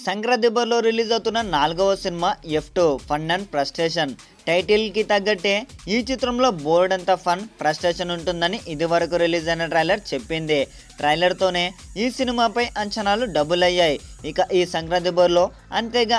సంక్రాంతి బరిలో రిలీజ్ అవుతున్న 4వ సినిమా F2 ఫన్ అండ్ ఫ్రస్ట్రేషన్. టైటిల్కి తగ్గట్టే ఈ చిత్రంలో బోర్డంత ఫన్ ఫ్రస్ట్రేషన్ ఉంటుందని ఇదివరకు రిలీజ్ అయిన ట్రైలర్ చెప్పింది. ట్రైలర్తోనే ఈ సినిమాపై అంచనాలు డబుల్ అయ్యాయి. ఇక ఈ సంక్రాంతి బరిలో అంతేగా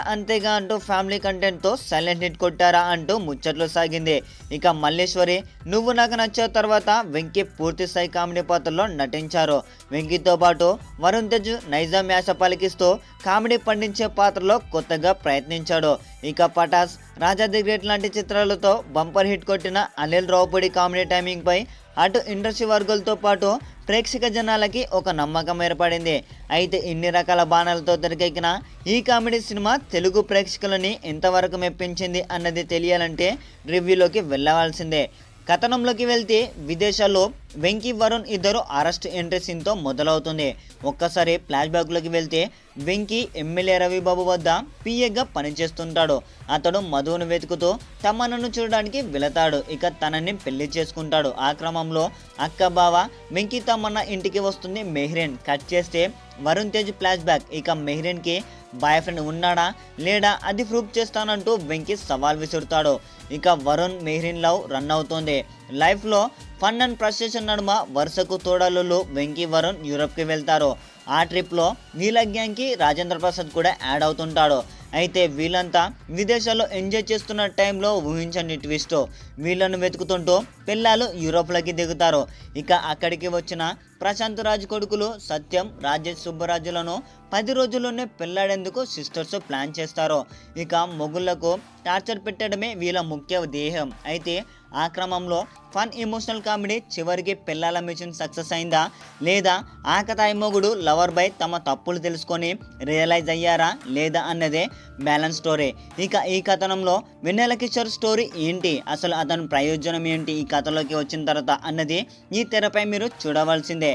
అంటూ ఫ్యామిలీ కంటెంట్తో సైలెంట్ హిట్ కొట్టారా అంటూ ముచ్చట్లు సాగింది. ఇక మల్లేశ్వరి నువ్వు నాకు నచ్చావు తర్వాత వెంకీ పూర్తి స్థాయి కామెడీ పాత్రలో నటించారు. వెంకీతో పాటు వరుణ్ తేజ్ నైజాం యాస పలికిస్తూ కామెడీ పండించే పాత్రలో కొత్తగా ప్రయత్నించాడు. ఇక పటాస్, రాజా ది గ్రేట్ లాంటి చిత్రాలతో బంపర్ హిట్ కొట్టిన అనిల్ రావుపూడి కామెడీ టైమింగ్ పై అటు ఇండస్ట్రీ వర్గాలతో పాటు ప్రేక్షక జనాలకి ఒక నమ్మకం ఏర్పడింది. అయితే ఇన్ని రకాల బాణాలతో తెరకెక్కిన ఈ కామెడీ సినిమా తెలుగు ప్రేక్షకులని ఎంతవరకు మెప్పించింది అన్నది తెలియాలంటే రివ్యూలోకి వెళ్ళవలసిందే. కథనంలోకి వెళ్తే విదేశాల్లో వెంకీ వరుణ్ ఇద్దరు అరెస్ట్ ఎంట్రీ సీన్తో మొదలవుతుంది. ఒక్కసారి ఫ్లాష్ బ్యాక్లోకి వెళ్తే వెంకీ ఎమ్మెల్యే రవిబాబు వద్ద పిఏగా పనిచేస్తుంటాడు. అతడు మధువును వెతుకుతూ తమన్నను చూడడానికి వెళతాడు. ఇక తనని పెళ్లి చేసుకుంటాడు. ఆ క్రమంలో అక్క బావ వెంకీ తమన్న ఇంటికి వస్తుంది మెహ్రీన్. కట్ చేస్తే వరుణ్ తేజ్ ఫ్లాష్ బ్యాక్. ఇక మెహ్రీన్కి బాయ్ ఫ్రెండ్ ఉన్నాడా లేడా అది ప్రూఫ్ చేస్తానంటూ వెంకీ సవాల్ విసురుతాడు. ఇక వరుణ్ మెహ్రీన్ లవ్ రన్ అవుతుంది. లైఫ్లో ఫన్ అండ్ ఫ్రస్ట్రేషన్ నడుమ వరుసకు తోడలు వెంకీ వరుణ్ యూరప్కి వెళ్తారు. ఆ ట్రిప్లో వీళ్ళ గ్యాంగ్కి రాజేంద్ర ప్రసాద్ కూడా యాడ్ అవుతుంటాడు. అయితే వీళ్ళంతా విదేశాల్లో ఎంజాయ్ చేస్తున్న టైంలో ఊహించని ట్విస్ట్, వీళ్ళను వెతుకుతుంటూ పిల్లలు యూరోప్లోకి దిగుతారు. ఇక అక్కడికి వచ్చిన ప్రశాంత్ రాజ్ కొడుకులు సత్యం, రాజేష్ సుబ్బరాజులను 10 రోజుల్లోనే పెళ్లాడేందుకు సిస్టర్స్ ప్లాన్ చేస్తారు. ఇక మొగుళ్లకు టార్చర్ పెట్టడమే వీళ్ళ ముఖ్య ధ్యేయం. అయితే ఆ క్రమంలో ఫన్ ఎమోషనల్ కామెడీ చివరికి పిల్లల మిషన్ సక్సెస్ అయిందా లేదా ఆకతాయి మొగుడు లవర్ బై తమ తప్పులు తెలుసుకొని రియలైజ్ అయ్యారా లేదా అన్నదే బ్యాలెన్స్ స్టోరీ. ఇక ఈ కథనంలో వెన్నెల కిషోర్ స్టోరీ ఏంటి, అసలు అతని ప్రయోజనం ఏంటి ఈ కథలోకి వచ్చిన తర్వాత అన్నది ఈ తెరపై మీరు చూడవలసిందే.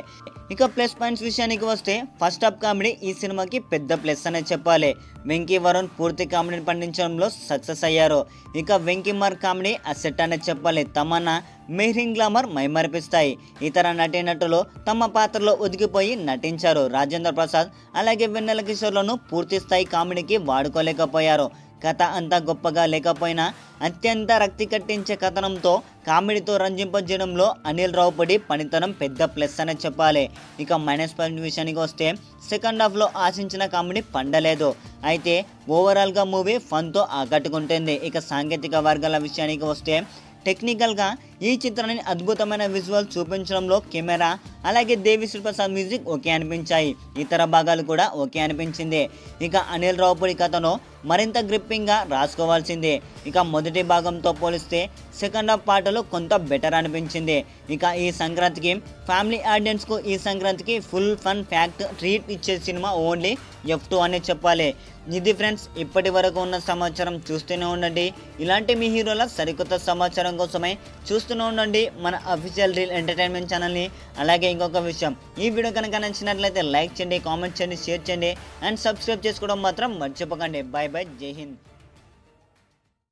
ఇక ప్లస్ పాయింట్స్ విషయానికి వస్తే ఫస్ట్ హాఫ్ కామెడీ ఈ సినిమాకి పెద్ద ప్లస్ అనే చెప్పాలి. వెంకీ వరుణ్ పూర్తి కామెడీని పండించడంలో సక్సెస్ అయ్యారు. ఇక వెంకీ మార్ కామెడీ అసెట్ అనే చెప్పాలి. తమన్నా, మెహ్రీన్ గ్లామర్ మైమరిపిస్తాయి. ఇతర నటీనటులు తమ పాత్రలో ఒదిగిపోయి నటించారు. రాజేంద్ర ప్రసాద్ అలాగే వెన్నెల కిషోర్లను పూర్తి స్థాయి కామెడీకి వాడుకోలేకపోయారు. కథ అంతా గొప్పగా లేకపోయినా అత్యంత రక్తి కట్టించే కథనంతో కామెడీతో రంజింపజేయడంలో అనిల్ రావుపూడి పనితనం పెద్ద ప్లస్ అనే చెప్పాలి. ఇక మైనస్ పాయింట్ విషయానికి వస్తే సెకండ్ హాఫ్లో ఆశించిన కామెడీ పండలేదు. అయితే ఓవరాల్గా మూవీ ఫన్తో ఆకట్టుకుంటుంది. ఇక సాంకేతిక వర్గాల విషయానికి వస్తే టెక్నికల్గా ఈ చిత్రాన్ని అద్భుతమైన విజువల్ చూపించడంలో కెమెరా అలాగే దేవిశ్రీ ప్రసాద్ మ్యూజిక్ ఓకే అనిపించాయి. ఇతర భాగాలు కూడా ఓకే అనిపించింది. ఇక అనిల్ రావుపూడి కథను మరింత గ్రిప్పింగ్గా రాసుకోవాల్సిందే. ఇక మొదటి భాగంతో పోలిస్తే సెకండ్ హాఫ్ పాటలు కొంత బెటర్ అనిపించింది. ఇక ఈ సంక్రాంతికి ఫ్యామిలీ ఆడియన్స్కు ఈ సంక్రాంతికి ఫుల్ ఫన్ ఫ్యాక్ట్ ట్రీట్ ఇచ్చే సినిమా ఓన్లీ F2 అనే చెప్పాలి. ఇది ఫ్రెండ్స్, ఇప్పటి వరకు ఉన్న సమాచారం చూస్తూనే ఉండండి. ఇలాంటి మీ హీరోల సరికొత్త సమాచారం కోసమై చూస్తూనే ఉండండి మన అఫీషియల్ రీల్ ఎంటర్టైన్మెంట్ ఛానల్ని. అలాగే ఇంకొక విషయం, ఈ వీడియో కనుక నచ్చినట్లయితే లైక్ చేయండి, కామెంట్ చేయండి, షేర్ చేయండి అండ్ సబ్స్క్రైబ్ చేసుకోవడం మాత్రం మర్చిపోకండి. బాయ్ బాయ్, జై హింద్.